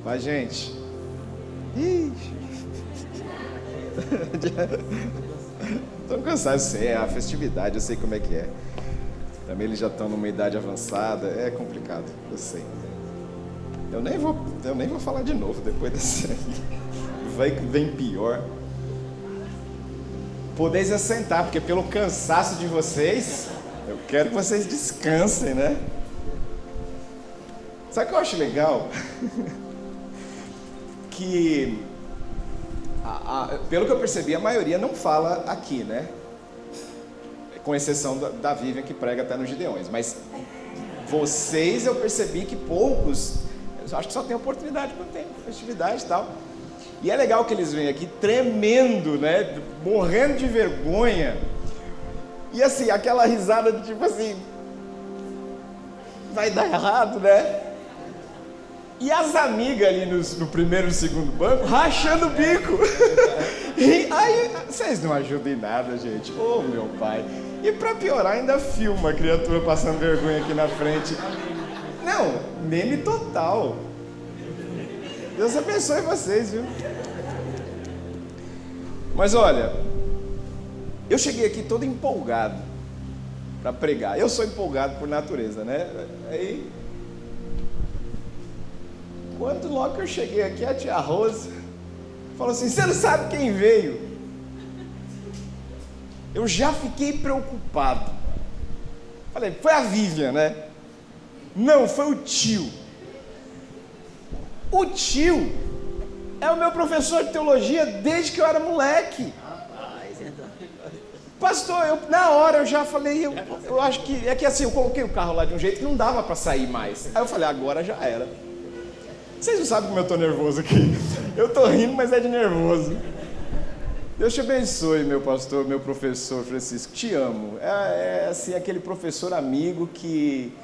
Mas, gente... Estou cansado, eu sei, é a festividade, eu sei como é que é. Também eles já estão numa idade avançada, é complicado, eu sei. Eu nem vou falar de novo depois dessa aí. Vai que vem pior. Podeis assentar, porque pelo cansaço de vocês, eu quero que vocês descansem, né? Sabe o que eu acho legal? Que, pelo que eu percebi, a maioria não fala aqui, né? Com exceção da Vivian, que prega até nos Gideões. Mas vocês, eu percebi que poucos, eu acho que só tem oportunidade quando tem festividade e tal. E é legal que eles vêm aqui tremendo, né? Morrendo de vergonha. E assim, aquela risada de tipo assim... vai dar errado, né? E as amigas ali no primeiro e segundo banco, rachando o bico. E aí, vocês não ajudam em nada, gente. Oh, meu pai. E pra piorar, ainda filma a criatura passando vergonha aqui na frente. Não, meme total. Deus abençoe vocês, viu? Mas olha, eu cheguei aqui todo empolgado para pregar. Eu sou empolgado por natureza, né? Aí, quando logo que eu cheguei aqui, a tia Rosa falou assim: você não sabe quem veio? Eu já fiquei preocupado. Falei, foi a Vivian, né? Não, foi o tio. O tio é o meu professor de teologia desde que eu era moleque. Pastor, na hora eu já falei, eu acho que, é que assim, eu coloquei o carro lá de um jeito que não dava para sair mais. Aí eu falei, agora já era. Vocês não sabem como eu tô nervoso aqui. Eu tô rindo, mas é de nervoso. Deus te abençoe, meu pastor, meu professor Francisco, te amo. É assim, aquele professor amigo que,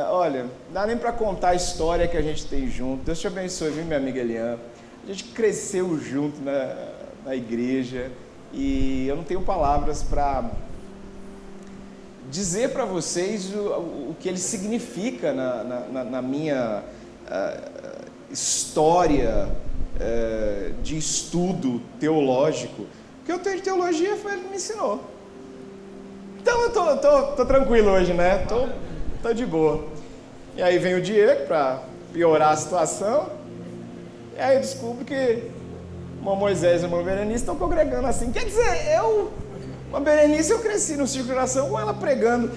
olha, não dá nem para contar a história que a gente tem junto. Deus te abençoe, viu, minha amiga Eliane? A gente cresceu junto na igreja e eu não tenho palavras para dizer para vocês o que ele significa na minha história de estudo teológico. O que eu tenho de teologia foi ele que me ensinou. Então eu tô tranquilo hoje, né? Tô de boa. E aí vem o Diego para piorar a situação. E aí eu descubro que uma Moisés e uma Berenice estão congregando assim. Quer dizer, uma Berenice, eu cresci no círculo de oração com ela pregando.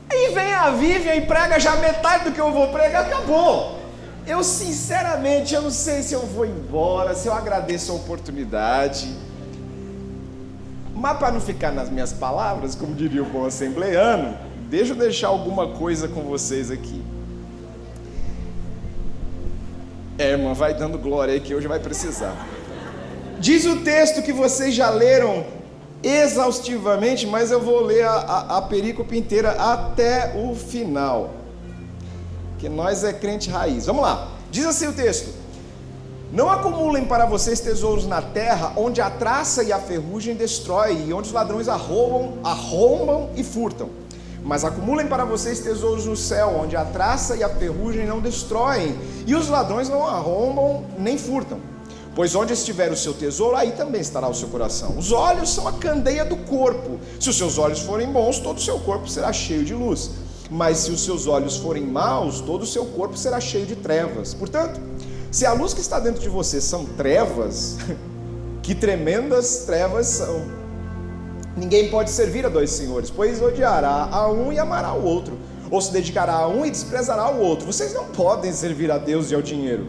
Aí vem a Vivian e prega já metade do que eu vou pregar, acabou. Eu sinceramente, eu não sei se eu vou embora, se eu agradeço a oportunidade. Mas para não ficar nas minhas palavras, como diria o bom assembleano, deixa eu deixar alguma coisa com vocês aqui. Irmã, vai dando glória aí que hoje vai precisar. Diz o texto que vocês já leram exaustivamente, mas eu vou ler a perícope inteira até o final. Que nós é crente raiz. Vamos lá. Diz assim o texto: não acumulem para vocês tesouros na terra, onde a traça e a ferrugem destrói, e onde os ladrões arrombam e furtam. Mas acumulem para vocês tesouros no céu, onde a traça e a ferrugem não destroem, e os ladrões não arrombam nem furtam. Pois onde estiver o seu tesouro, aí também estará o seu coração. Os olhos são a candeia do corpo. Se os seus olhos forem bons, todo o seu corpo será cheio de luz. Mas se os seus olhos forem maus, todo o seu corpo será cheio de trevas. Portanto, se a luz que está dentro de você são trevas, que tremendas trevas são. Ninguém pode servir a dois senhores, pois odiará a um e amará o outro, ou se dedicará a um e desprezará o outro. Vocês não podem servir a Deus e ao dinheiro.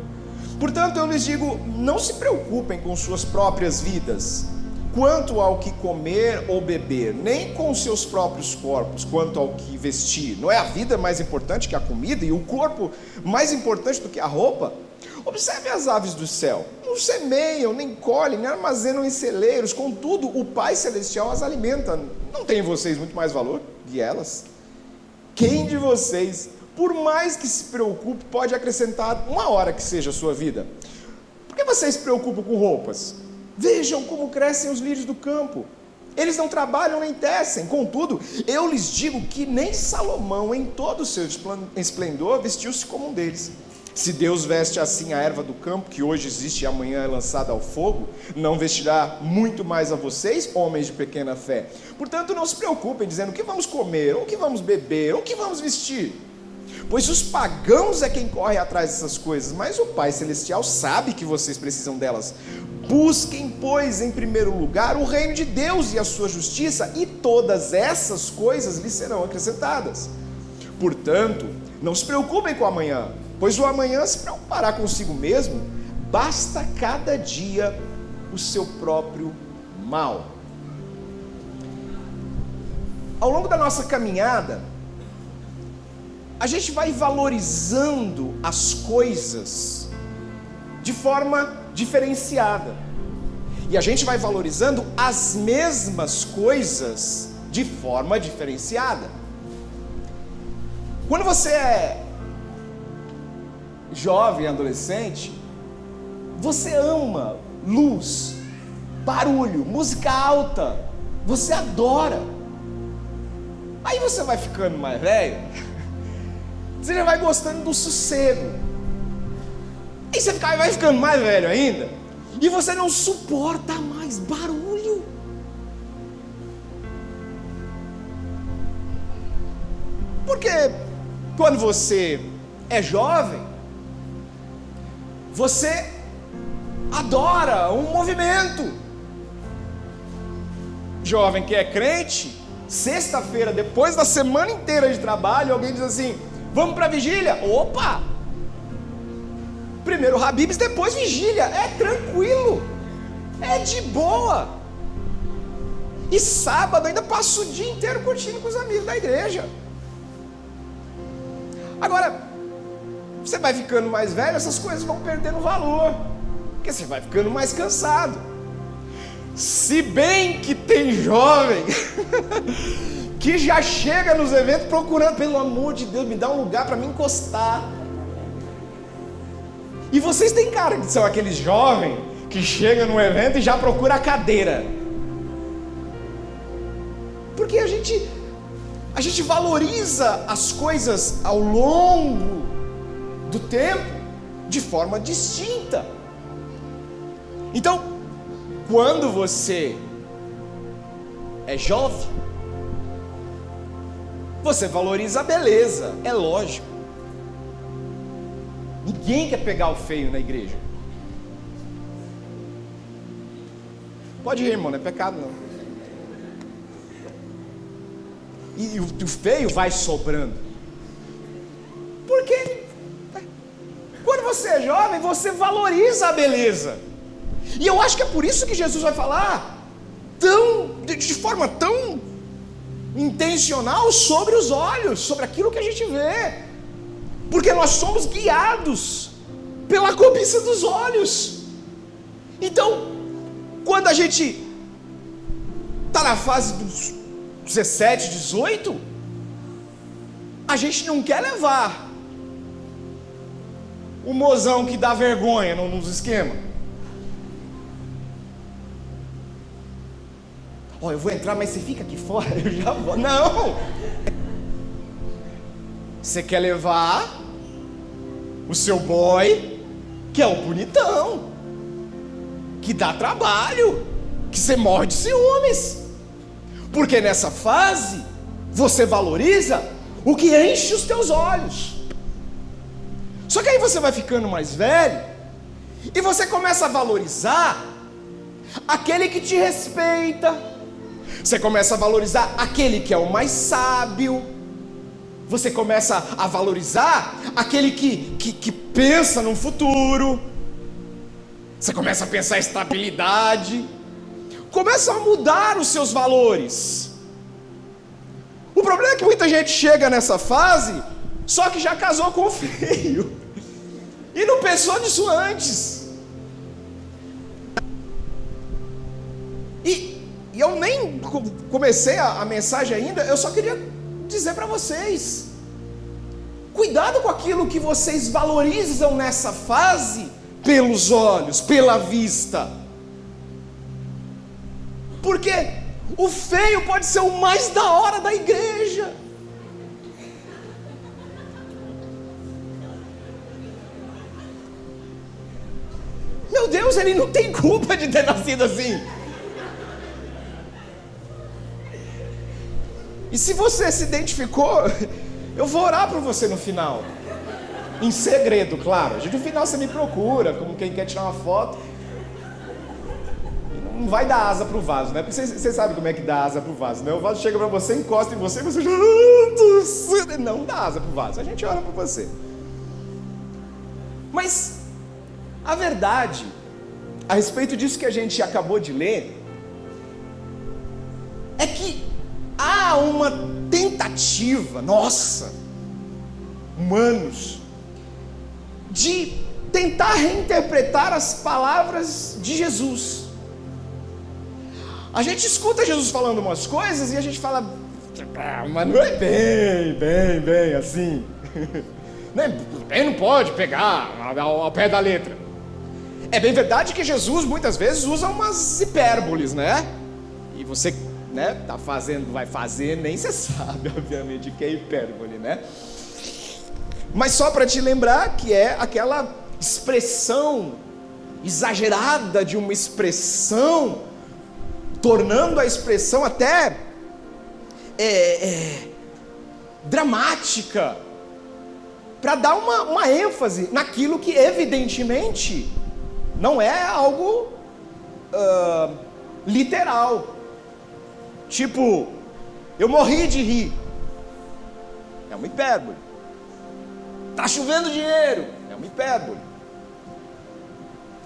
Portanto, eu lhes digo, não se preocupem com suas próprias vidas, quanto ao que comer ou beber, nem com seus próprios corpos, quanto ao que vestir. Não é a vida mais importante que a comida e o corpo mais importante do que a roupa? Observe as aves do céu, não semeiam, nem colhem, nem armazenam em celeiros, contudo o Pai Celestial as alimenta. Não tem em vocês muito mais valor que elas? Quem de vocês, por mais que se preocupe, pode acrescentar uma hora que seja a sua vida? Por que vocês se preocupam com roupas? Vejam como crescem os lírios do campo. Eles não trabalham nem tecem. Contudo, eu lhes digo que nem Salomão, em todo o seu esplendor, vestiu-se como um deles. Se Deus veste assim a erva do campo, que hoje existe e amanhã é lançada ao fogo, não vestirá muito mais a vocês, homens de pequena fé. Portanto, não se preocupem dizendo o que vamos comer, ou o que vamos beber, ou o que vamos vestir. Pois os pagãos é quem corre atrás dessas coisas, mas o Pai Celestial sabe que vocês precisam delas. Busquem, pois, em primeiro lugar o reino de Deus e a sua justiça, e todas essas coisas lhes serão acrescentadas. Portanto, não se preocupem com o amanhã, pois o amanhã se preocupará consigo mesmo. Basta cada dia o seu próprio mal. Ao longo da nossa caminhada, a gente vai valorizando as coisas de forma diferenciada. E a gente vai valorizando as mesmas coisas de forma diferenciada. Quando você é jovem, adolescente, você ama luz, barulho, música alta, você adora. Aí você vai ficando mais velho, você já vai gostando do sossego. Aí você vai ficando mais velho ainda, e você não suporta mais barulho. Porque quando você é jovem, você adora um movimento. Jovem que é crente, sexta-feira, depois da semana inteira de trabalho, alguém diz assim: vamos para a vigília? Opa! Primeiro Habib's, depois vigília. É tranquilo, é de boa. E sábado ainda passa o dia inteiro curtindo com os amigos da igreja. Agora, você vai ficando mais velho, essas coisas vão perdendo valor, porque você vai ficando mais cansado. Se bem que tem jovem que já chega nos eventos procurando, pelo amor de Deus, me dá um lugar para me encostar. E vocês têm cara que são aqueles jovens que chegam no evento e já procura a cadeira. Porque a gente valoriza as coisas ao longo do tempo de forma distinta. Então, quando você é jovem, você valoriza a beleza, é lógico. Ninguém quer pegar o feio na igreja. Pode rir, irmão, não é pecado não. E o feio vai sobrando. Porque quando você é jovem, você valoriza a beleza. E eu acho que é por isso que Jesus vai falar de forma tão intencional sobre os olhos, sobre aquilo que a gente vê. Porque nós somos guiados pela cobiça dos olhos. Então, quando a gente está na fase dos 17, 18, a gente não quer levar o mozão que dá vergonha nos esquemas. Eu vou entrar, mas você fica aqui fora, eu já vou. Não! Você quer levar o seu boy, que é o bonitão, que dá trabalho, que você morre de ciúmes. Porque nessa fase, você valoriza o que enche os teus olhos. Só que aí você vai ficando mais velho, e você começa a valorizar aquele que te respeita. Você começa a valorizar aquele que é o mais sábio. Você começa a valorizar aquele que pensa no futuro. Você começa a pensar em estabilidade. Começam a mudar os seus valores. O problema é que muita gente chega nessa fase, só que já casou com o feio, e não pensou nisso antes. E eu nem comecei a mensagem ainda, eu só queria dizer para vocês: cuidado com aquilo que vocês valorizam nessa fase pelos olhos, pela vista. Porque o feio pode ser o mais da hora da igreja. Deus, ele não tem culpa de ter nascido assim. E se você se identificou, eu vou orar por você no final. Em segredo, claro. No final você me procura, como quem quer tirar uma foto. Não vai dar asa pro vaso, né? Porque você sabe como é que dá asa pro vaso, né? O vaso chega pra você, encosta em você e você já... Não dá asa pro vaso, a gente ora por você. Mas a verdade, a respeito disso que a gente acabou de ler, é que há uma tentativa, humanos, de tentar reinterpretar as palavras de Jesus. A gente escuta Jesus falando umas coisas e a gente fala, mas não é bem assim. Não pode pegar ao pé da letra. É bem verdade que Jesus muitas vezes usa umas hipérboles, né? E você, né, vai fazer, nem você sabe, obviamente, que é hipérbole, né? Mas só para te lembrar que é aquela expressão exagerada de uma expressão, tornando a expressão até dramática, para dar uma ênfase naquilo que evidentemente não é algo literal. Tipo, eu morri de rir, é uma hipérbole. Está chovendo dinheiro, é uma hipérbole.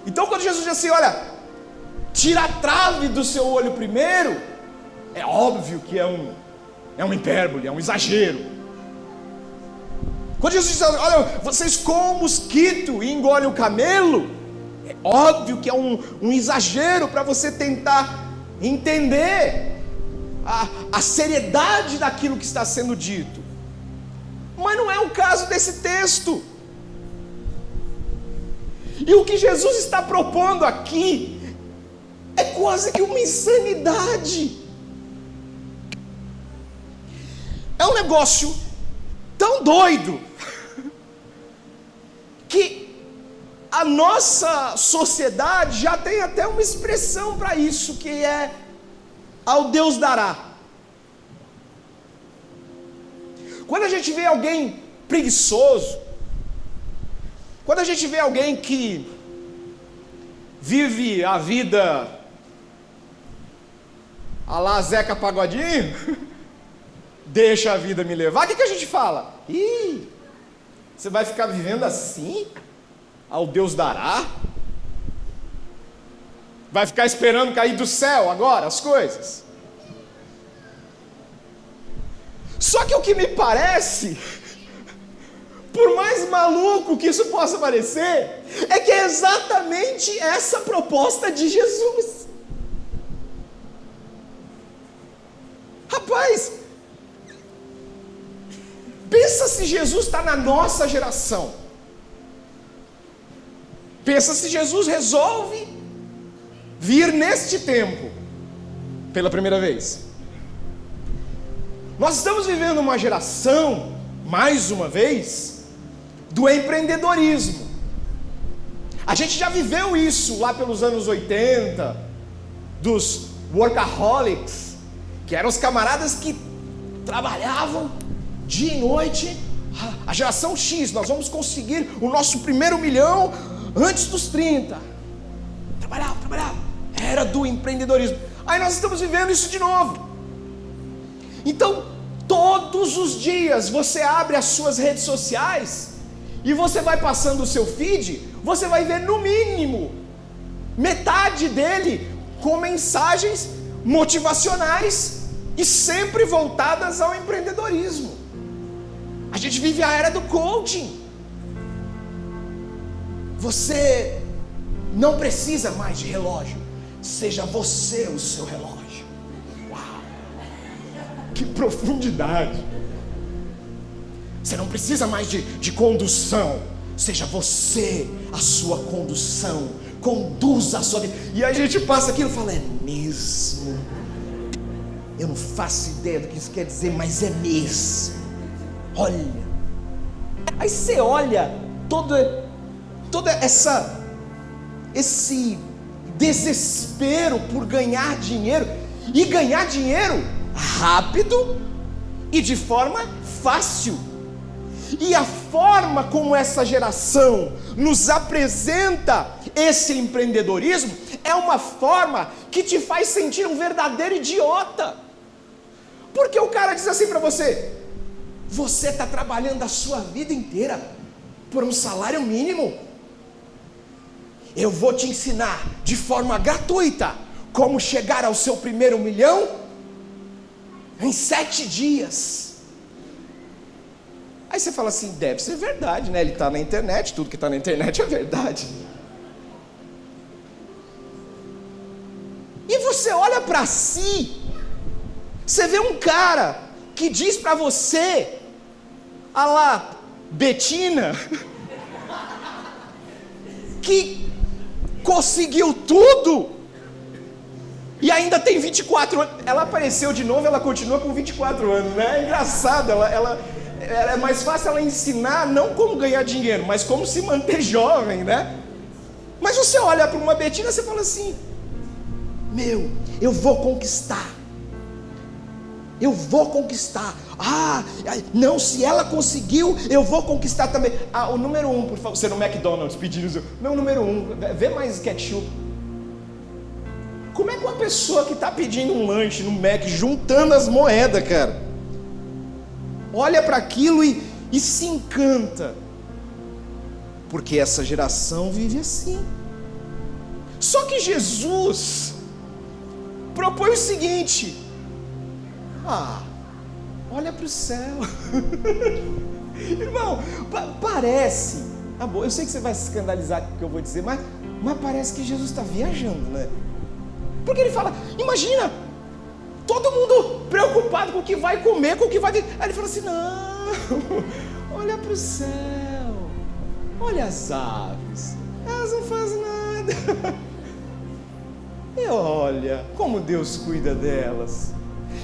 Então quando Jesus diz assim, olha, tira a trave do seu olho primeiro, é óbvio que é uma hipérbole, é um exagero. Quando Jesus diz, olha, vocês comem o mosquito e engolem o camelo, é óbvio que é um exagero para você tentar entender a seriedade daquilo que está sendo dito. Mas não é o caso desse texto. E o que Jesus está propondo aqui é quase que uma insanidade. É um negócio tão doido que a nossa sociedade já tem até uma expressão para isso, que é ao Deus dará. Quando a gente vê alguém preguiçoso, quando a gente vê alguém que vive a vida a lá Zeca Pagodinho, deixa a vida me levar, o que a gente fala? Ih, você vai ficar vivendo assim? Ao Deus dará? Vai ficar esperando cair do céu agora as coisas? Só que o que me parece, por mais maluco que isso possa parecer, é que é exatamente essa proposta de Jesus. Rapaz, pensa se Jesus está na nossa geração. Pensa se Jesus resolve vir neste tempo pela primeira vez. Nós estamos vivendo uma geração, mais uma vez, do empreendedorismo. A gente já viveu isso lá pelos anos 80, dos workaholics, que eram os camaradas que trabalhavam dia e noite. A geração X, nós vamos conseguir o nosso primeiro milhão antes dos 30. Trabalhava. Era do empreendedorismo. Aí nós estamos vivendo isso de novo. Então, todos os dias você abre as suas redes sociais e você vai passando o seu feed, você vai ver no mínimo metade dele com mensagens motivacionais e sempre voltadas ao empreendedorismo. A gente vive a era do coaching. Você não precisa mais de relógio, seja você o seu relógio. Que profundidade! Você não precisa mais de condução, seja você a sua condução, conduza a sua vida. E a gente passa aquilo e fala, é mesmo? Eu não faço ideia do que isso quer dizer, mas é mesmo. Olha, aí você olha toda esse desespero por ganhar dinheiro, e ganhar dinheiro rápido e de forma fácil. E a forma como essa geração nos apresenta esse empreendedorismo é uma forma que te faz sentir um verdadeiro idiota. Porque o cara diz assim para você: você está trabalhando a sua vida inteira por um salário mínimo. Eu vou te ensinar de forma gratuita como chegar ao seu primeiro milhão em 7 dias. Aí você fala assim: deve ser verdade, né? Ele está na internet, tudo que está na internet é verdade. E você olha para si, você vê um cara que diz para você, a lá, Betina, que conseguiu tudo e ainda tem 24 anos. Ela apareceu de novo, ela continua com 24 anos, né? É engraçado, é mais fácil ela ensinar não como ganhar dinheiro, mas como se manter jovem, né? Mas você olha para uma Betina e você fala assim: meu, eu vou conquistar. Eu vou conquistar. Ah, não, se ela conseguiu, eu vou conquistar também. Ah, o número 1, por favor. Você no McDonald's pedindo o seu. Não, o número 1, vê mais ketchup. Como é que uma pessoa que está pedindo um lanche no Mac, juntando as moedas, cara, olha para aquilo e se encanta? Porque essa geração vive assim. Só que Jesus propõe o seguinte: olha para o céu. Irmão, parece, eu sei que você vai se escandalizar com o que eu vou dizer, mas parece que Jesus está viajando, né? Porque ele fala, imagina, todo mundo preocupado com o que vai comer, com o que vai... Aí ele fala assim: não, olha para o céu, olha as aves, elas não fazem nada. E olha como Deus cuida delas.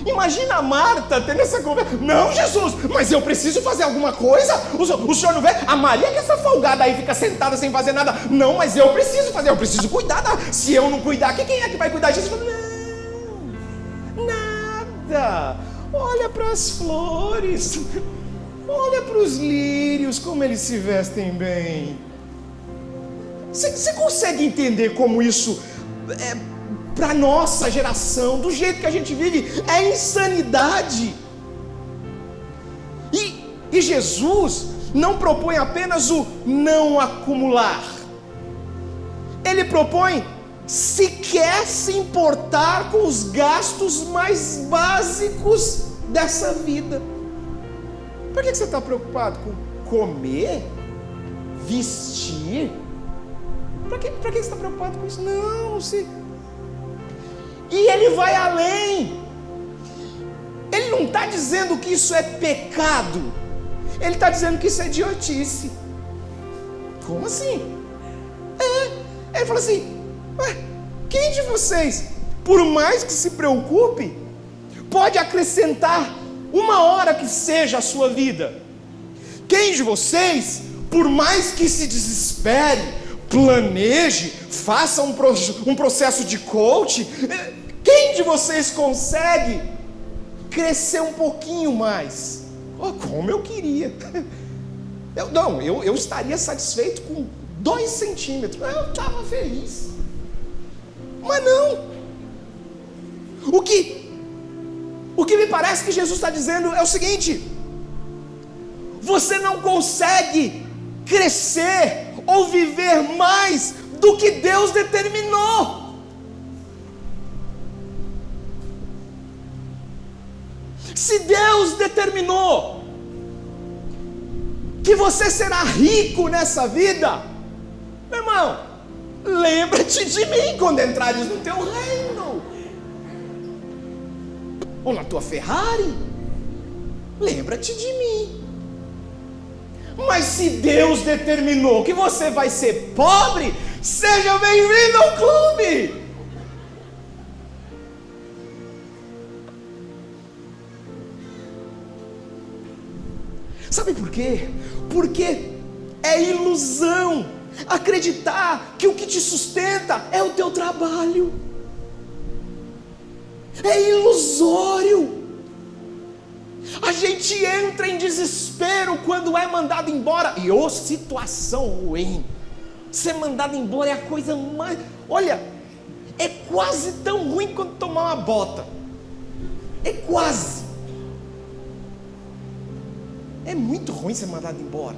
Imagina a Marta tendo essa conversa: não, Jesus, mas eu preciso fazer alguma coisa. O senhor não vê? A Maria, que essa folgada aí, fica sentada sem fazer nada. Não, mas eu preciso fazer, eu preciso cuidar. Se eu não cuidar, quem é que vai cuidar? Jesus fala: não, nada. Olha para as flores, olha para os lírios, como eles se vestem bem. Você consegue entender como isso para nossa geração, do jeito que a gente vive, é insanidade? E Jesus não propõe apenas o não acumular, ele propõe sequer se importar com os gastos mais básicos dessa vida. Por que você está preocupado com comer, vestir? Para que você está preocupado com isso? Não sei. E ele vai além. Ele não está dizendo que isso é pecado. Ele está dizendo que isso é idiotice. Como assim? Ele fala assim: quem de vocês, por mais que se preocupe, pode acrescentar 1 hora que seja a sua vida? Quem de vocês, por mais que se desespere, planeje, faça um processo de coach, quem de vocês consegue crescer um pouquinho mais? Como eu queria. Eu estaria satisfeito com 2 centímetros. Eu estava feliz. Mas não. O que me parece que Jesus está dizendo é o seguinte: você não consegue crescer ou viver mais do que Deus determinou. Se Deus determinou que você será rico nessa vida, meu irmão, lembra-te de mim quando entrares no teu reino. Ou na tua Ferrari, lembra-te de mim. Mas se Deus determinou que você vai ser pobre, seja bem-vindo ao clube. Sabe por quê? Porque é ilusão acreditar que o que te sustenta é o teu trabalho. É ilusório. A gente entra em desespero quando é mandado embora. E ô situação ruim. Ser mandado embora é a coisa mais... Olha, é quase tão ruim quanto tomar uma bota. É quase. É muito ruim ser mandado embora.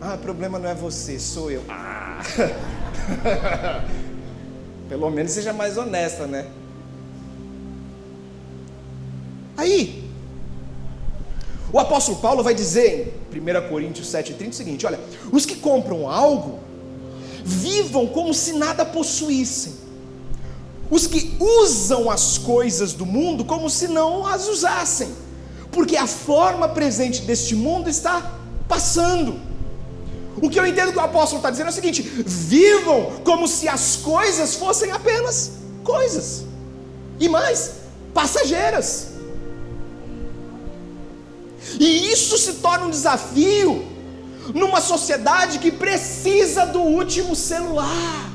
Ah, o problema não é você, sou eu. Ah. Pelo menos seja mais honesta, né? Aí, o apóstolo Paulo vai dizer em 1 Coríntios 7,30 o seguinte: olha, os que compram algo, vivam como se nada possuíssem. Os que usam as coisas do mundo como se não as usassem, porque a forma presente deste mundo está passando. O que eu entendo que o apóstolo está dizendo é o seguinte: vivam como se as coisas fossem apenas coisas, e mais, passageiras. E isso se torna um desafio numa sociedade que precisa do último celular.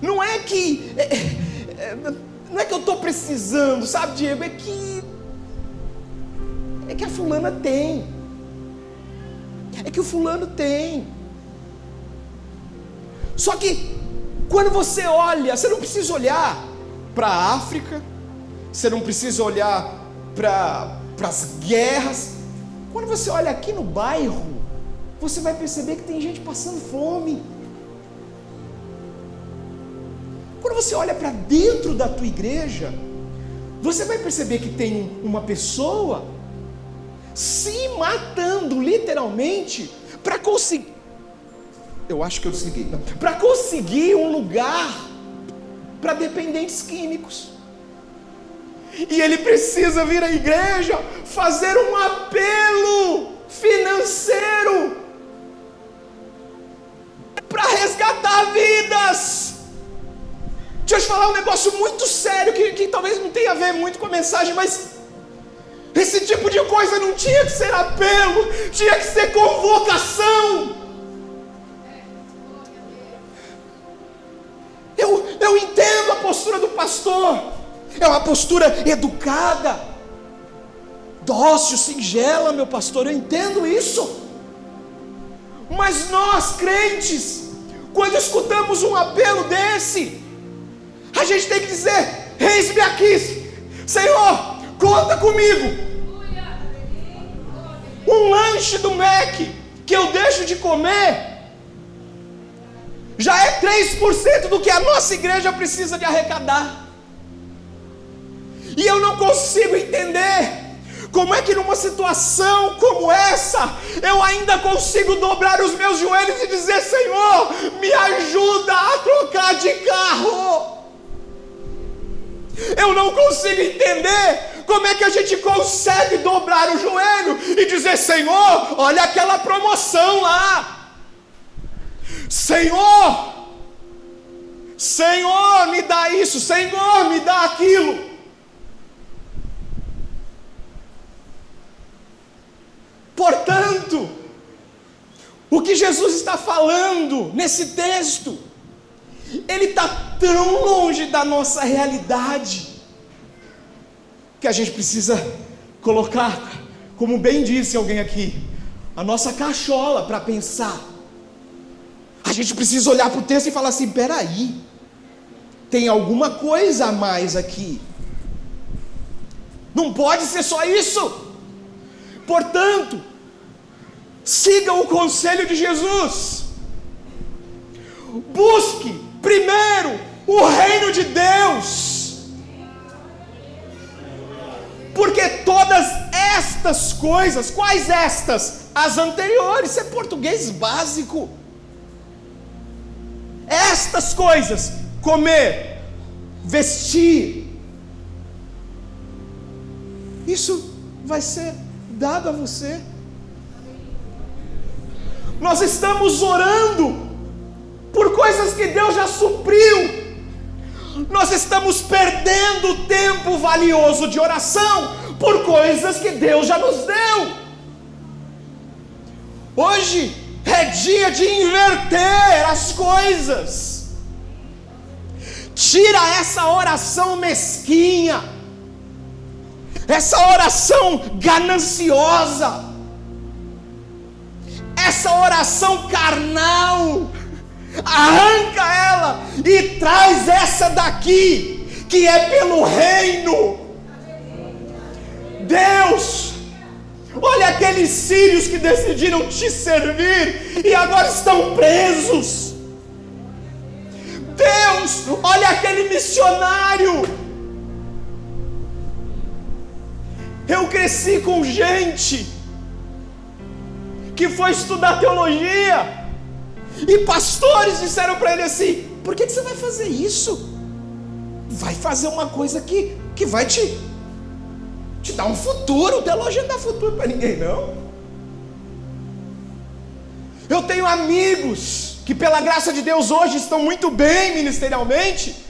Não é que eu estou precisando, sabe, Diego? É que a fulana tem. É que o fulano tem. Só que quando você olha, você não precisa olhar para a África, você não precisa olhar para as guerras. Quando você olha aqui no bairro, você vai perceber que tem gente passando fome. Quando você olha para dentro da tua igreja, você vai perceber que tem uma pessoa se matando literalmente para conseguir, eu acho que eu desliguei, para conseguir um lugar para dependentes químicos. E ele precisa vir à igreja fazer um apelo financeiro para resgatar vidas. Deixa eu te falar um negócio muito sério que talvez não tenha a ver muito com a mensagem, mas esse tipo de coisa não tinha que ser apelo, tinha que ser convocação. Eu entendo a postura do pastor. É uma postura educada, dócil, singela, meu pastor, eu entendo isso. Mas nós, crentes, quando escutamos um apelo desse, a gente tem que dizer: eis-me aqui, Senhor, conta comigo. Um lanche do Mac que eu deixo de comer já é 3% do que a nossa igreja precisa de arrecadar. E eu não consigo entender como é que numa situação como essa eu ainda consigo dobrar os meus joelhos e dizer: Senhor, me ajuda a trocar de carro. Eu não consigo entender como é que a gente consegue dobrar o joelho e dizer: Senhor, olha aquela promoção lá. Senhor, me dá isso. Senhor, me dá aquilo. Portanto, o que Jesus está falando nesse texto, ele está tão longe da nossa realidade, que a gente precisa colocar, como bem disse alguém aqui, a nossa cachola para pensar. A gente precisa olhar para o texto e falar assim: peraí, tem alguma coisa a mais aqui, não pode ser só isso. Portanto, siga o conselho de Jesus, busque primeiro o reino de Deus, porque todas estas coisas, quais estas? As anteriores, isso é português básico. Estas coisas, comer, vestir, isso vai ser dado a você. Nós estamos orando por coisas que Deus já supriu. Nós estamos perdendo tempo valioso de oração por coisas que Deus já nos deu. Hoje é dia de inverter as coisas. Tira essa oração mesquinha, essa oração gananciosa, essa oração carnal. Arranca ela e traz essa daqui, que é pelo reino. Deus, olha aqueles sírios que decidiram te servir e agora estão presos. Deus, olha aquele missionário. Eu cresci com gente que foi estudar teologia e pastores disseram para ele assim: por que você vai fazer isso? Vai fazer uma coisa que vai te dar um futuro. Teologia não dá futuro para ninguém, não. Eu tenho amigos que pela graça de Deus hoje estão muito bem ministerialmente,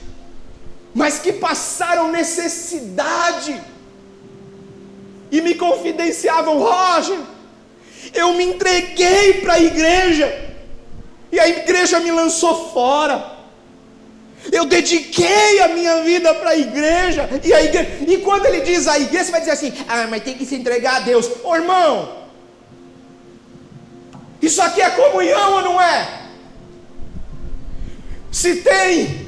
mas que passaram necessidade e me confidenciavam: Roger, eu me entreguei para a igreja e a igreja me lançou fora. Eu dediquei a minha vida para a igreja, e quando ele diz a igreja, você vai dizer assim: mas tem que se entregar a Deus. Ô irmão, isso aqui é comunhão ou não é? Se tem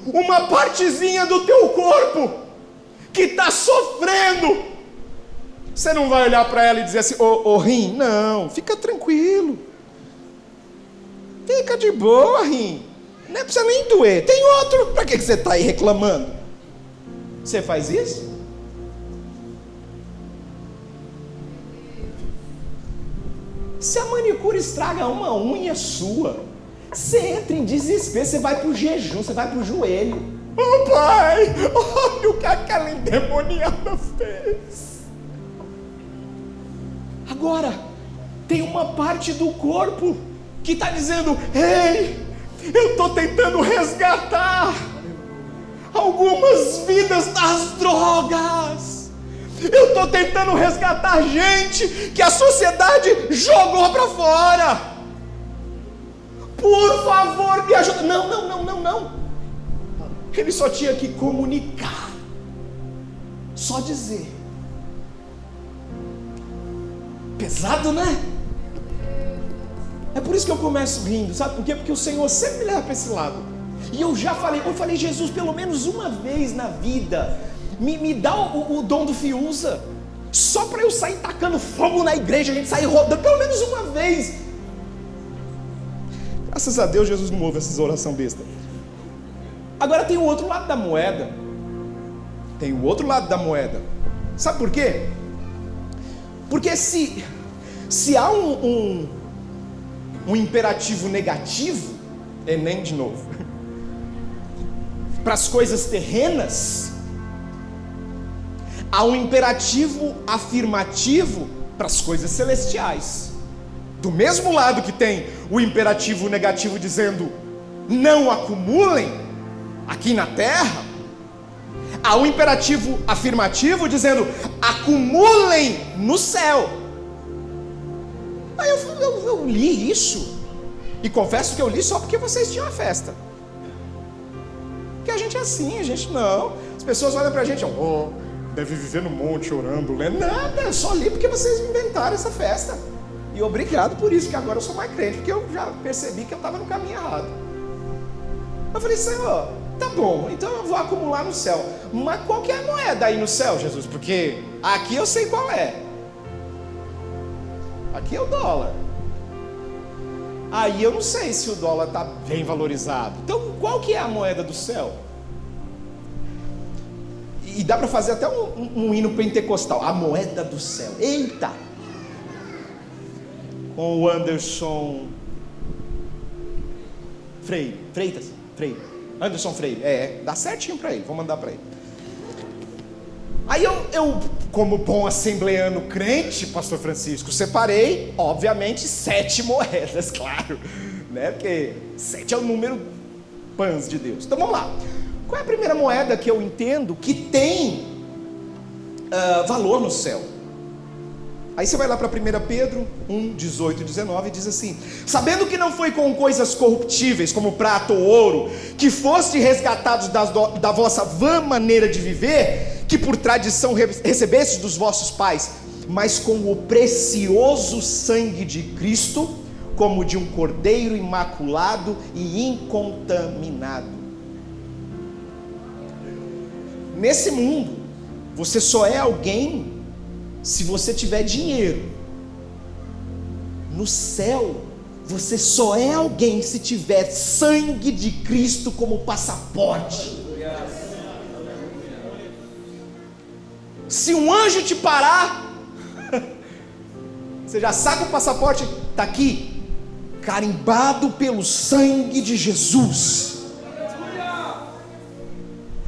uma partezinha do teu corpo que está sofrendo, você não vai olhar para ela e dizer assim: ô rim, não, fica tranquilo, fica de boa, rim, não precisa nem doer, tem outro, para que você está aí reclamando? Você faz isso? Se a manicure estraga uma unha sua, você entra em desespero, você vai para o jejum, você vai para o joelho. Ô pai, olha o que aquela endemoniada fez. Agora, tem uma parte do corpo que está dizendo: ei, eu estou tentando resgatar algumas vidas das drogas. Eu estou tentando resgatar gente que a sociedade jogou para fora. Por favor, me ajuda. Não. Ele só tinha que comunicar, só dizer. Pesado, né? É por isso que eu começo rindo, sabe por quê? Porque o Senhor sempre me leva para esse lado. E eu falei: Jesus, pelo menos uma vez na vida, me dá o dom do Fiuza, só para eu sair tacando fogo na igreja, a gente sair rodando, pelo menos uma vez. Graças a Deus, Jesus não ouve essas orações bestas. Agora tem o outro lado da moeda. Sabe por quê? Porque se há um imperativo negativo, Enem de novo, para as coisas terrenas, há um imperativo afirmativo para as coisas celestiais. Do mesmo lado que tem o imperativo negativo dizendo: não acumulem aqui na terra, há um imperativo afirmativo dizendo: acumulem no céu. Aí eu li isso, e confesso que eu li só porque vocês tinham a festa. Porque a gente é assim, a gente não. As pessoas olham pra gente: deve viver no monte orando, lendo. Nada, eu só li porque vocês inventaram essa festa. E obrigado por isso, que agora eu sou mais crente, porque eu já percebi que eu estava no caminho errado. Eu falei: Senhor, tá bom, então eu vou acumular no céu. Mas qual que é a moeda aí no céu, Jesus? Porque aqui eu sei qual é. Aqui é o dólar. Aí eu não sei se o dólar está bem valorizado. Então qual que é a moeda do céu? E dá para fazer até um hino pentecostal: a moeda do céu. Eita! Com o Anderson Freitas. Anderson Freire, dá certinho para ele, vou mandar para ele. Aí eu, como bom assembleano crente, pastor Francisco, separei, obviamente, 7 moedas, claro, né? Porque 7 é o número pans de Deus. Então vamos lá. Qual é a primeira moeda que eu entendo que tem valor no céu? Aí você vai lá para 1 Pedro 1, 18 e 19 e diz assim: sabendo que não foi com coisas corruptíveis, como prata ou ouro, que foste resgatados da vossa vã maneira de viver, que por tradição recebestes dos vossos pais, mas com o precioso sangue de Cristo, como de um cordeiro imaculado e incontaminado. Nesse mundo, você só é alguém se você tiver dinheiro. No céu, você só é alguém se tiver sangue de Cristo como passaporte. Se um anjo te parar, você já sabe, o passaporte está aqui, carimbado pelo sangue de Jesus.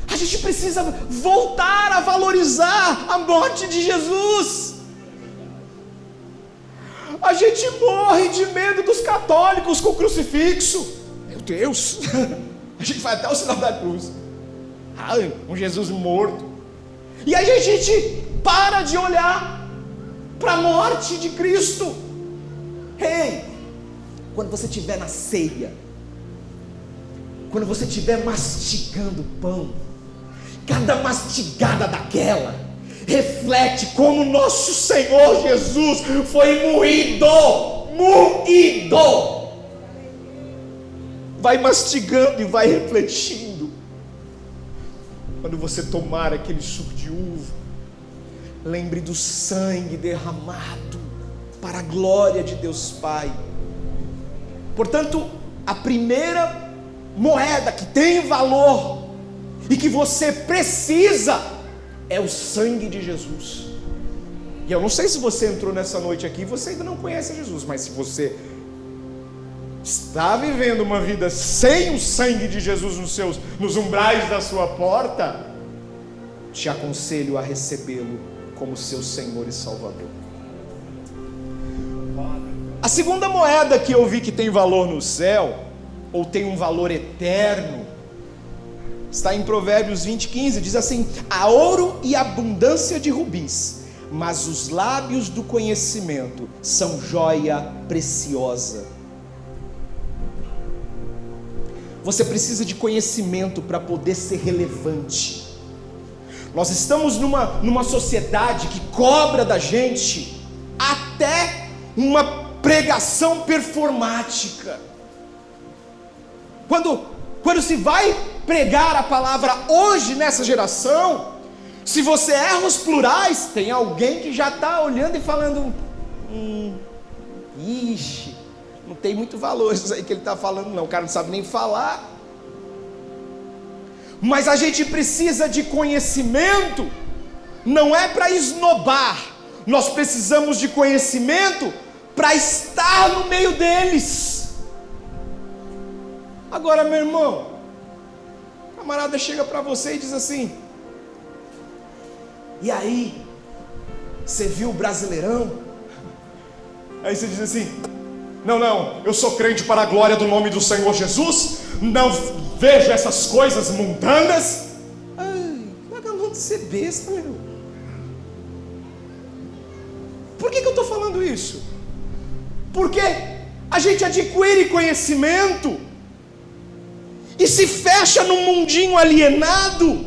A gente precisa voltar a valorizar a morte de Jesus. A gente morre de medo dos católicos com o crucifixo. Meu Deus, a gente vai até o sinal da cruz. Um Jesus morto. E aí a gente para de olhar para a morte de Cristo. Ei, quando você estiver na ceia, quando você estiver mastigando pão, cada mastigada daquela reflete como nosso Senhor Jesus foi moído. Vai mastigando e vai refletindo. Quando você tomar aquele suco de uva, lembre do sangue derramado para a glória de Deus Pai. Portanto, a primeira moeda que tem valor e que você precisa é o sangue de Jesus. E eu não sei se você entrou nessa noite aqui e você ainda não conhece Jesus, mas se você está vivendo uma vida sem o sangue de Jesus nos umbrais da sua porta, te aconselho a recebê-lo como seu Senhor e Salvador. A segunda moeda que eu vi que tem valor no céu, ou tem um valor eterno, está em Provérbios 20:15, diz assim: há ouro e abundância de rubis, mas os lábios do conhecimento são joia preciosa. Você precisa de conhecimento para poder ser relevante. Nós estamos numa sociedade que cobra da gente até uma pregação performática. Quando se vai pregar a palavra hoje nessa geração, se você erra os plurais, tem alguém que já está olhando e falando: ixi, não tem muito valor isso aí que ele está falando não, o cara não sabe nem falar. Mas a gente precisa de conhecimento, não é para esnobar, nós precisamos de conhecimento para estar no meio deles. Agora, meu irmão, o camarada chega para você e diz assim: e aí, você viu o Brasileirão? Aí você diz assim: não, eu sou crente para a glória do nome do Senhor Jesus, não vejo essas coisas mundanas. Ai, vagabundo de ser besta, meu. Por que eu estou falando isso? Porque a gente adquire conhecimento e se fecha num mundinho alienado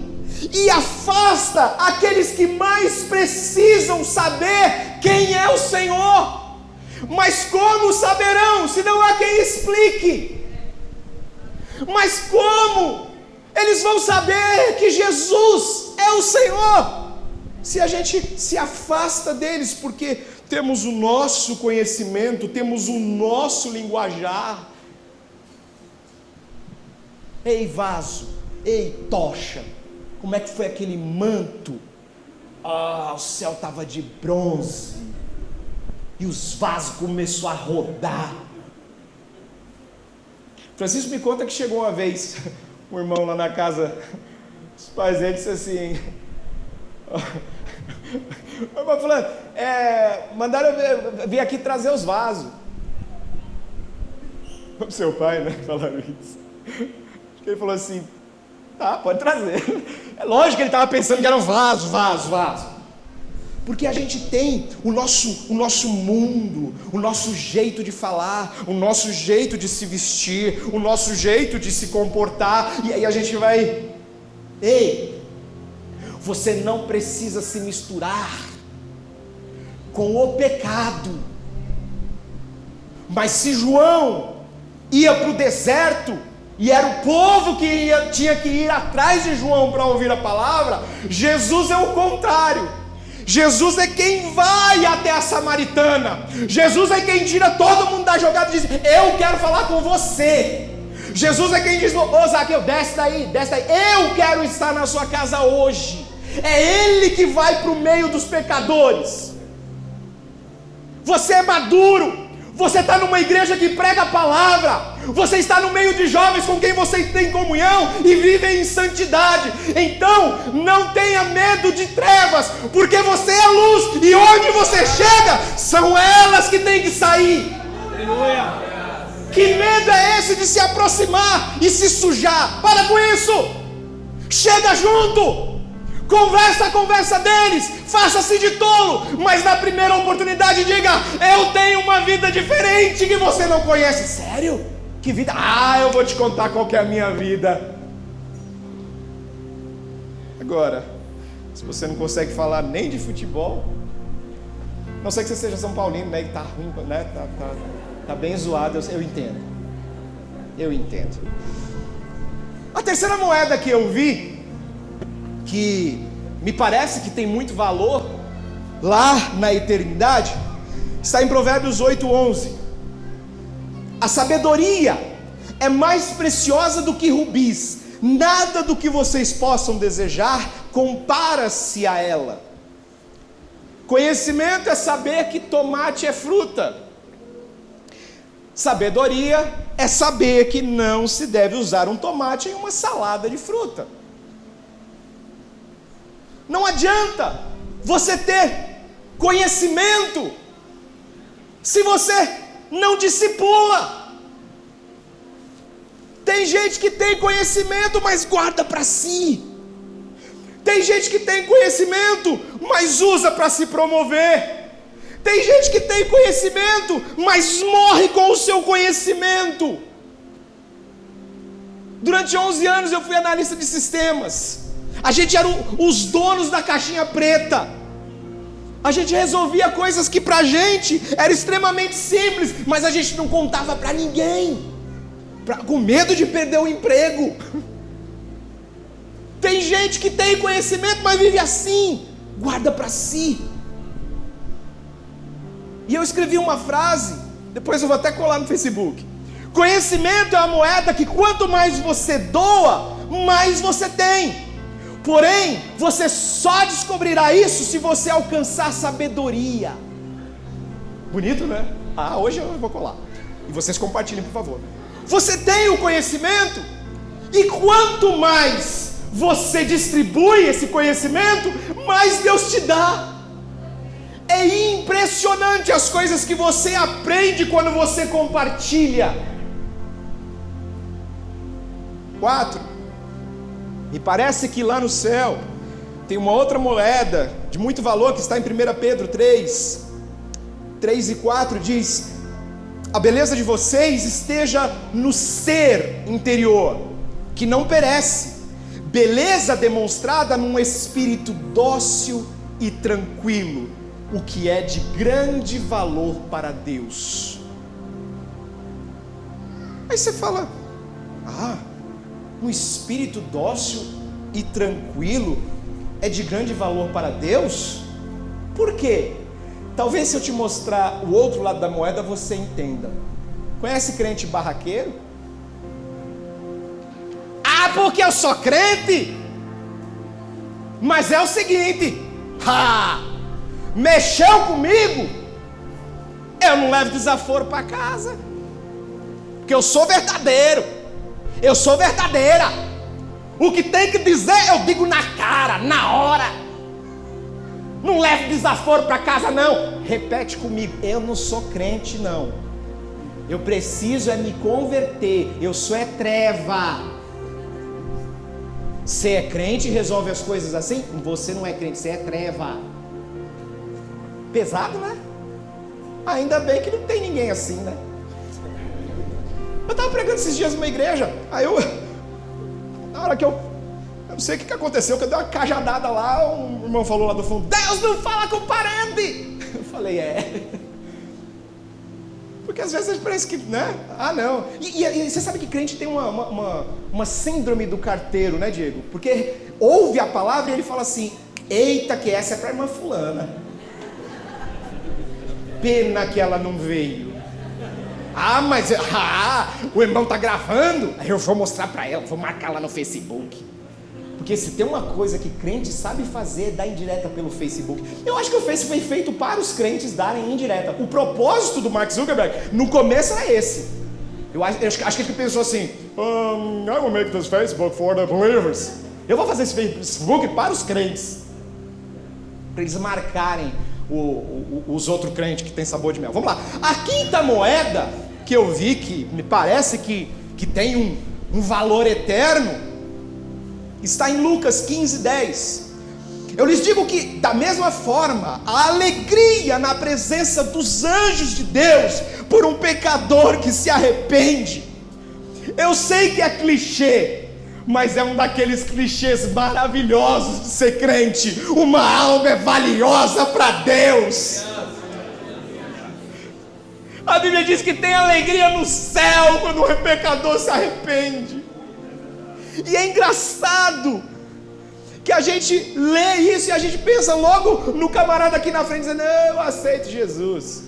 e afasta aqueles que mais precisam saber quem é o Senhor. Mas como saberão se não há quem explique? Mas como eles vão saber que Jesus é o Senhor se a gente se afasta deles? Porque temos o nosso conhecimento, temos o nosso linguajar. Ei vaso, ei tocha, como é que foi aquele manto? O céu estava de bronze e os vasos começaram a rodar. Francisco me conta que chegou uma vez um irmão lá na casa dos pais dele, disse assim: o irmão falando, mandaram eu vir aqui trazer os vasos. O seu pai, né, falaram isso. Ele falou assim: tá, pode trazer. É lógico que ele estava pensando que era um vaso. Porque a gente tem o nosso mundo, o nosso jeito de falar, o nosso jeito de se vestir, o nosso jeito de se comportar, e aí a gente vai... Ei, você não precisa se misturar com o pecado. Mas se João ia para o deserto, e era o povo que tinha que ir atrás de João para ouvir a palavra, Jesus é o contrário. Jesus é quem vai até a samaritana. Jesus é quem tira todo mundo da jogada e diz: eu quero falar com você. Jesus é quem diz: ô Zaqueu, desce daí, eu quero estar na sua casa hoje. É Ele que vai para o meio dos pecadores. Você é maduro. Você está numa igreja que prega a palavra. Você está no meio de jovens com quem você tem comunhão e vivem em santidade. Então, não tenha medo de trevas, porque você é luz, e onde você chega, são elas que têm que sair. Aleluia. Que medo é esse de se aproximar e se sujar? Para com isso. Chega junto. Conversa a conversa deles, faça-se de tolo, mas na primeira oportunidade diga: eu tenho uma vida diferente que você não conhece. Sério? Que vida? Eu vou te contar qual que é a minha vida. Agora, se você não consegue falar nem de futebol, não sei que você seja São Paulino, né, que tá ruim, né, tá bem zoado, eu entendo. A terceira moeda que eu vi, que me parece que tem muito valor lá na eternidade, está em Provérbios 8:11. A sabedoria é mais preciosa do que rubis, nada do que vocês possam desejar compara-se a ela. Conhecimento é saber que tomate é fruta. Sabedoria é saber que não se deve usar um tomate em uma salada de fruta. Não adianta você ter conhecimento se você não discipula. Tem gente que tem conhecimento, mas guarda para si. Tem gente que tem conhecimento, mas usa para se promover. Tem gente que tem conhecimento, mas morre com o seu conhecimento. Durante 11 anos eu fui analista de sistemas. A gente era os donos da caixinha preta. A gente resolvia coisas que pra gente era extremamente simples, mas a gente não contava pra ninguém, com medo de perder o emprego. Tem gente que tem conhecimento, mas vive assim, guarda pra si. E eu escrevi uma frase, depois eu vou até colar no Facebook: conhecimento é a moeda que quanto mais você doa, mais você tem. Porém, você só descobrirá isso se você alcançar sabedoria. Bonito, né? Hoje eu vou colar. E vocês compartilhem, por favor. Você tem o conhecimento, e quanto mais você distribui esse conhecimento, mais Deus te dá. É impressionante as coisas que você aprende quando você compartilha. 4. Me parece que lá no céu tem uma outra moeda de muito valor que está em 1 Pedro 3 e 4, diz: a beleza de vocês esteja no ser interior, que não perece, beleza demonstrada num espírito dócil e tranquilo, o que é de grande valor para Deus. Aí você fala: um espírito dócil e tranquilo é de grande valor para Deus? Por quê? Talvez se eu te mostrar o outro lado da moeda você entenda. Conhece crente barraqueiro? Porque eu sou crente? Mas é o seguinte: mexeu comigo, eu não levo desaforo para casa, porque eu sou verdadeiro. Eu sou verdadeira. O que tem que dizer eu digo na cara, na hora. Não levo desaforo para casa não. Repete comigo: eu não sou crente não. Eu preciso me converter. Eu sou treva. Você é crente e resolve as coisas assim? Você não é crente, você é treva. pesado, né? Ainda bem que não tem ninguém assim, né? Eu estava pregando esses dias numa igreja, aí na hora que eu não sei o que aconteceu, que eu dei uma cajadada lá, um irmão falou lá do fundo: Deus não fala com parente! Eu falei: porque às vezes parece que, né? Não. E você sabe que crente tem uma síndrome do carteiro, né, Diego? Porque ouve a palavra e ele fala assim: eita, que essa é para a irmã fulana. Pena que ela não veio. Mas o irmão tá gravando, aí eu vou mostrar para ela, vou marcar lá no Facebook. Porque se tem uma coisa que crente sabe fazer, é dar indireta pelo Facebook. Eu acho que o Facebook foi feito para os crentes darem indireta. O propósito do Mark Zuckerberg, no começo, era esse. Eu acho que ele pensou assim: I will make this Facebook for the believers. Eu vou fazer esse Facebook para os crentes, para eles marcarem os outros crentes que tem sabor de mel. Vamos lá. A quinta moeda que eu vi, que me parece que tem um valor eterno, está em Lucas 15:10. Eu lhes digo que, da mesma forma, a alegria na presença dos anjos de Deus por um pecador que se arrepende, eu sei que é clichê, mas é um daqueles clichês maravilhosos de ser crente. Uma alma é valiosa para Deus. A Bíblia diz que tem alegria no céu quando um pecador se arrepende. E é engraçado que a gente lê isso e a gente pensa logo no camarada aqui na frente dizendo: eu aceito Jesus.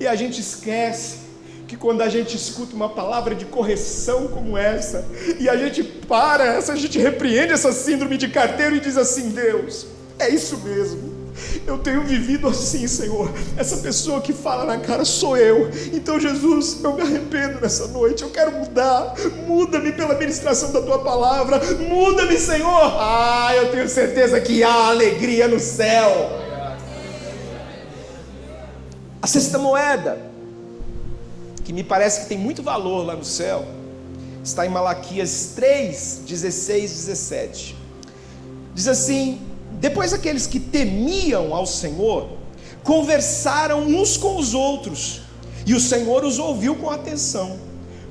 E a gente esquece que quando a gente escuta uma palavra de correção como essa, e a gente repreende essa síndrome de carteiro e diz assim: Deus, é isso mesmo. Eu tenho vivido assim, Senhor. Essa pessoa que fala na cara sou eu. Então, Jesus, eu me arrependo nessa noite. Eu quero mudar. Muda-me pela ministração da Tua palavra. Muda-me, Senhor. Eu tenho certeza que há alegria no céu. A sexta moeda, que me parece que tem muito valor lá no céu, está em Malaquias 3, 16, 17. Diz assim: depois aqueles que temiam ao Senhor conversaram uns com os outros, e o Senhor os ouviu com atenção.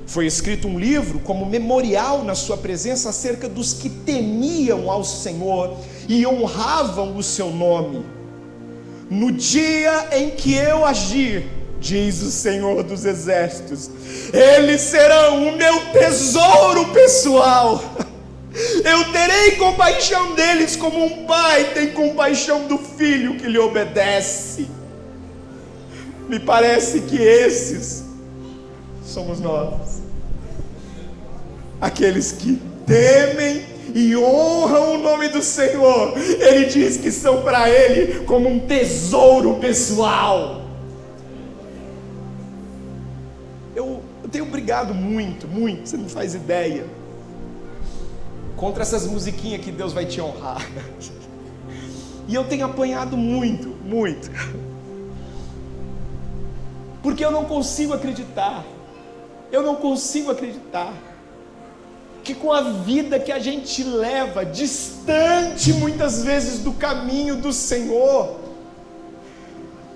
Foi escrito um livro como memorial na sua presença acerca dos que temiam ao Senhor e honravam o seu nome. No dia em que eu agir, diz o Senhor dos Exércitos, eles serão o meu tesouro pessoal. Eu terei compaixão deles como um pai tem compaixão do filho que lhe obedece. Me parece que esses somos nós, aqueles que temem e honram o nome do Senhor. Ele diz que são para Ele como um tesouro pessoal. Eu tenho brigado muito, você não faz ideia, contra essas musiquinhas que Deus vai te honrar. E eu tenho apanhado muito, porque eu não consigo acreditar que com a vida que a gente leva, distante muitas vezes do caminho do Senhor,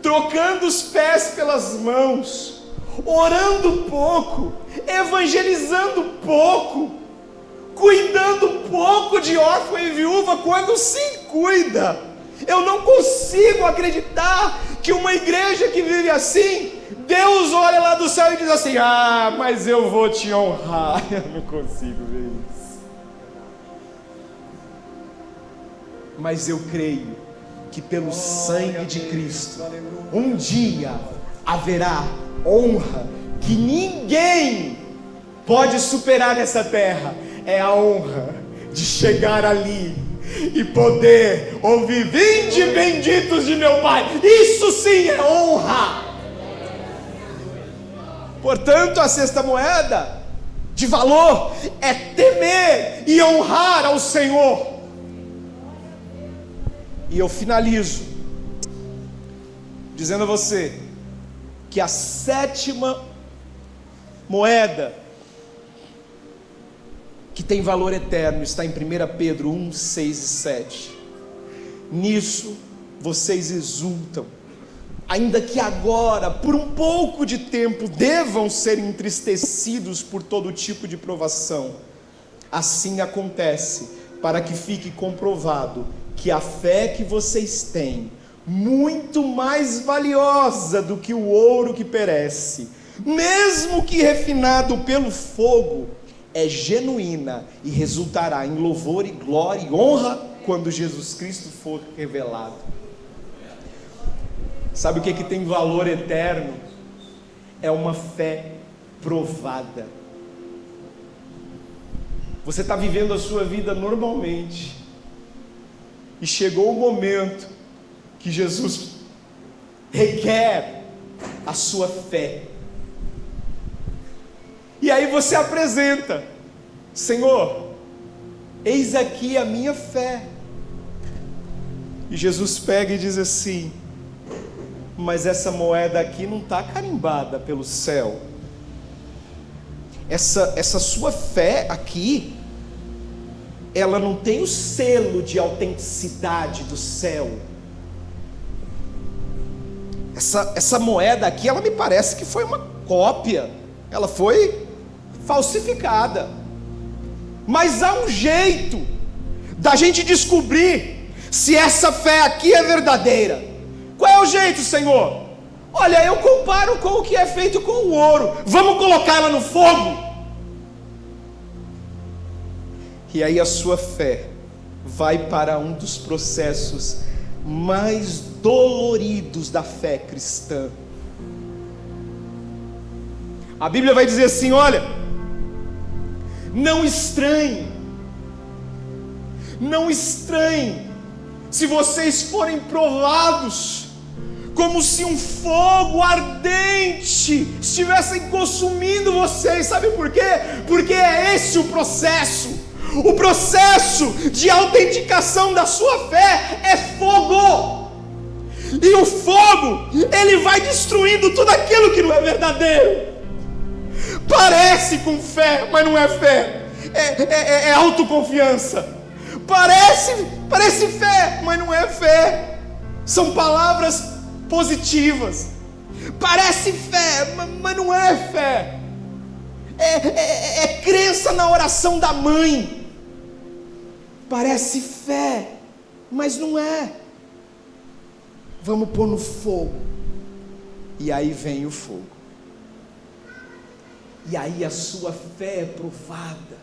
trocando os pés pelas mãos, orando pouco, evangelizando pouco, cuidando pouco de órfão e viúva quando se cuida. Eu não consigo acreditar que uma igreja que vive assim, Deus olha lá do céu e diz assim: mas eu vou te honrar. Eu não consigo ver isso. Mas eu creio que pelo sangue de Cristo, um dia haverá honra que ninguém pode superar nessa terra. É a honra de chegar ali e poder ouvir: vinde benditos de meu Pai. Isso sim é honra. Portanto, a sexta moeda de valor é temer e honrar ao Senhor. E eu finalizo dizendo a você que a sétima moeda que tem valor eterno está em 1 Pedro 1, 6 e 7. Nisso vocês exultam, ainda que agora, por um pouco de tempo, devam ser entristecidos por todo tipo de provação. Assim acontece, para que fique comprovado que a fé que vocês têm, muito mais valiosa do que o ouro que perece, mesmo que refinado pelo fogo, é genuína e resultará em louvor e glória e honra quando Jesus Cristo for revelado. Sabe o que tem valor eterno? É uma fé provada. Você está vivendo a sua vida normalmente, e chegou o momento que Jesus requer a sua fé. E aí você apresenta: Senhor, eis aqui a minha fé. E Jesus pega e diz assim: mas essa moeda aqui não está carimbada pelo céu. Essa sua fé aqui, ela não tem o selo de autenticidade do céu. Essa moeda aqui, ela me parece que foi uma cópia, ela foi falsificada. Mas há um jeito da gente descobrir se essa fé aqui é verdadeira. Qual é o jeito, Senhor? Olha, eu comparo com o que é feito com o ouro. Vamos colocar ela no fogo? E aí a sua fé vai para um dos processos mais doloridos da fé cristã. A Bíblia vai dizer assim: olha, não estranhe se vocês forem provados, como se um fogo ardente estivessem consumindo vocês. Sabe por quê? Porque é esse o processo de autenticação da sua fé, é fogo. E o fogo, ele vai destruindo tudo aquilo que não é verdadeiro. Parece com fé, mas não é fé, é autoconfiança. Parece fé, mas não é fé. São palavras positivas. Parece fé, mas não é fé. É crença na oração da mãe. Parece fé, mas não é. Vamos pôr no fogo. E aí vem o fogo. E aí a sua fé é provada.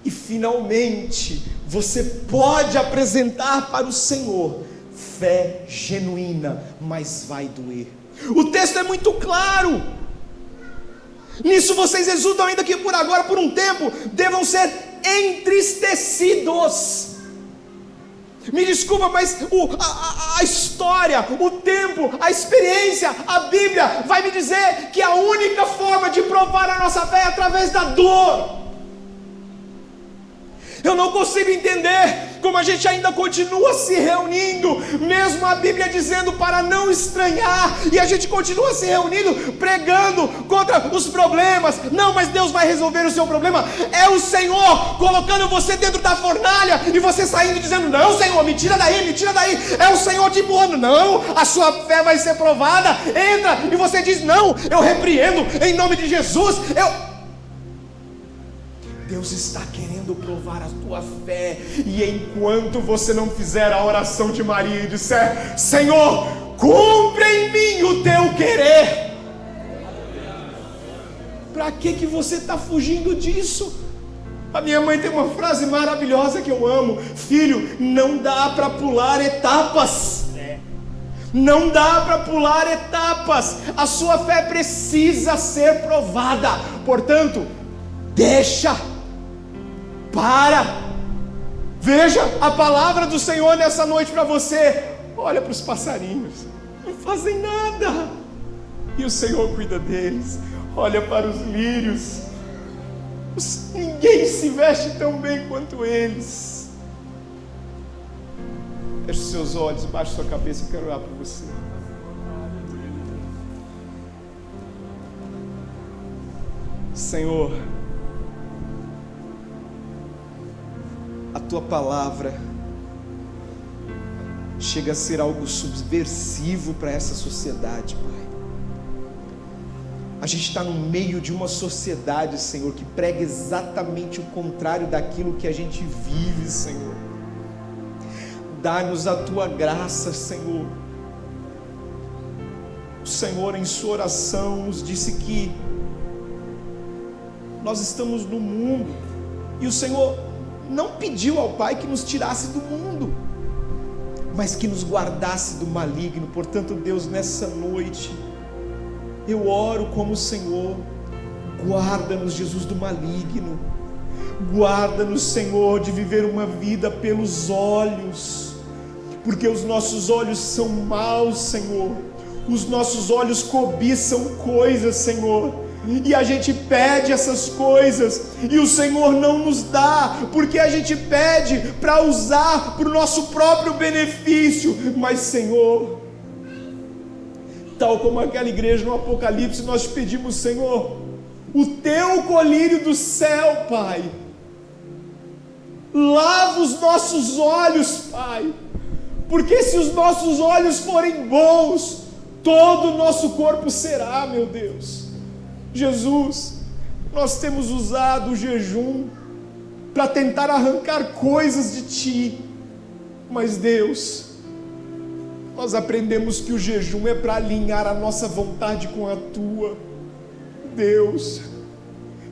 E finalmente você pode apresentar para o Senhor fé genuína, mas vai doer. O texto é muito claro. Nisso vocês exultam, ainda que por agora, por um tempo, devam ser entristecidos. Me desculpa, mas a história, o tempo, a experiência, a Bíblia vai me dizer que a única forma de provar a nossa fé é através da dor. Eu não consigo entender como a gente ainda continua se reunindo, mesmo a Bíblia dizendo para não estranhar, e a gente continua se reunindo, pregando contra os problemas. Não, mas Deus vai resolver o seu problema. É o Senhor colocando você dentro da fornalha, e você saindo dizendo: não, Senhor, me tira daí, me tira daí. É o Senhor te empurrando: não, a sua fé vai ser provada. Entra, e você diz: não, eu repreendo em nome de Jesus. Deus está querendo provar a tua fé, e enquanto você não fizer a oração de Maria e disser: Senhor, cumpre em mim o teu querer, para que você está fugindo disso? A minha mãe tem uma frase maravilhosa que eu amo: filho, não dá para pular etapas. Não dá para pular etapas. A sua fé precisa ser provada. Portanto, veja a palavra do Senhor nessa noite para você. Olha para os passarinhos, não fazem nada, e o Senhor cuida deles. Olha para os lírios, ninguém se veste tão bem quanto eles. Feche os seus olhos, baixe sua cabeça, eu quero orar por você. Senhor, a tua palavra chega a ser algo subversivo para essa sociedade, Pai. A gente está no meio de uma sociedade, Senhor, que prega exatamente o contrário daquilo que a gente vive, Senhor. Dá-nos a Tua graça, Senhor. O Senhor, em sua oração, nos disse que nós estamos no mundo, e o Senhor não pediu ao Pai que nos tirasse do mundo, mas que nos guardasse do maligno. Portanto, Deus, nessa noite, eu oro como o Senhor, guarda-nos, Jesus, do maligno, guarda-nos, Senhor, de viver uma vida pelos olhos, porque os nossos olhos são maus, Senhor, os nossos olhos cobiçam coisas, Senhor, e a gente pede essas coisas, e o Senhor não nos dá, porque a gente pede para usar para o nosso próprio benefício, mas, Senhor, tal como aquela igreja no Apocalipse, nós pedimos, Senhor, o Teu colírio do céu, Pai, lava os nossos olhos, Pai, porque se os nossos olhos forem bons, todo o nosso corpo será, meu Deus. Jesus, nós temos usado o jejum para tentar arrancar coisas de Ti, mas Deus, nós aprendemos que o jejum é para alinhar a nossa vontade com a Tua. Deus,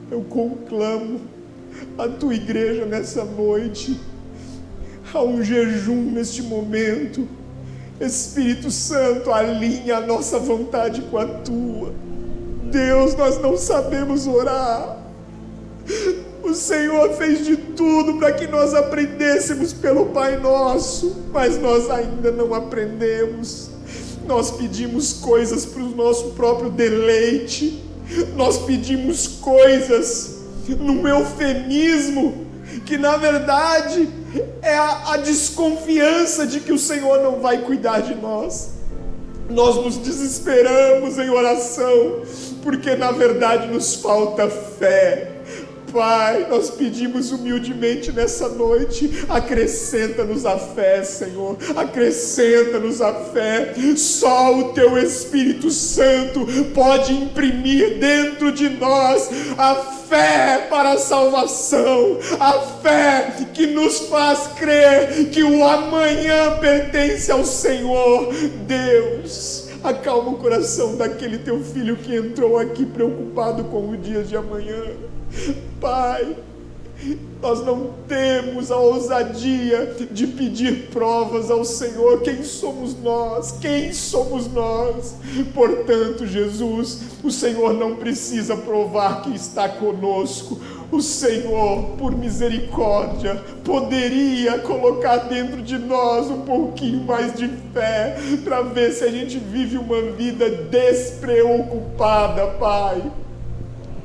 eu conclamo a Tua igreja nessa noite, há um jejum neste momento. Espírito Santo, alinha a nossa vontade com a Tua. Deus, nós não sabemos orar. O Senhor fez de tudo para que nós aprendêssemos pelo Pai Nosso, mas nós ainda não aprendemos. Nós pedimos coisas para o nosso próprio deleite, nós pedimos coisas num eufemismo, que na verdade é a desconfiança de que o Senhor não vai cuidar de nós. Nós nos desesperamos em oração, porque na verdade nos falta fé. Pai, nós pedimos humildemente nessa noite, acrescenta-nos a fé, Senhor, acrescenta-nos a fé. Só o Teu Espírito Santo pode imprimir dentro de nós a fé para a salvação, a fé que nos faz crer que o amanhã pertence ao Senhor. Deus, acalma o coração daquele Teu filho que entrou aqui preocupado com o dia de amanhã. Pai, nós não temos a ousadia de pedir provas ao Senhor. Quem somos nós? Quem somos nós? Portanto, Jesus, o Senhor não precisa provar que está conosco. O Senhor, por misericórdia, poderia colocar dentro de nós um pouquinho mais de fé, para ver se a gente vive uma vida despreocupada, Pai.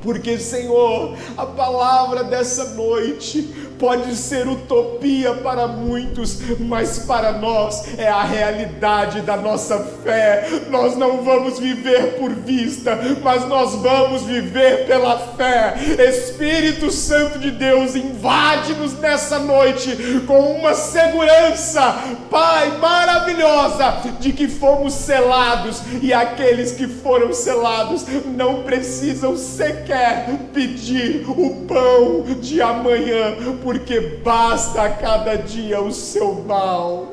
Porque, Senhor, a palavra dessa noite pode ser utopia para muitos, mas para nós é a realidade da nossa fé. Nós não vamos viver por vista, mas nós vamos viver pela fé. Espírito Santo de Deus, invade-nos nessa noite com uma segurança, Pai, maravilhosa, de que fomos selados, e aqueles que foram selados não precisam sequer pedir o pão de amanhã, porque basta a cada dia o seu mal.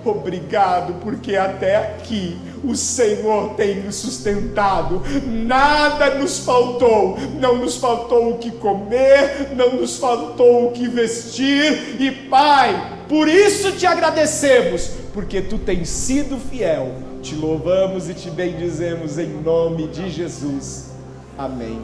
Obrigado, porque até aqui o Senhor tem nos sustentado, nada nos faltou, não nos faltou o que comer, não nos faltou o que vestir, e Pai, por isso te agradecemos, porque Tu tens sido fiel. Te louvamos e te bendizemos em nome de Jesus. Amém.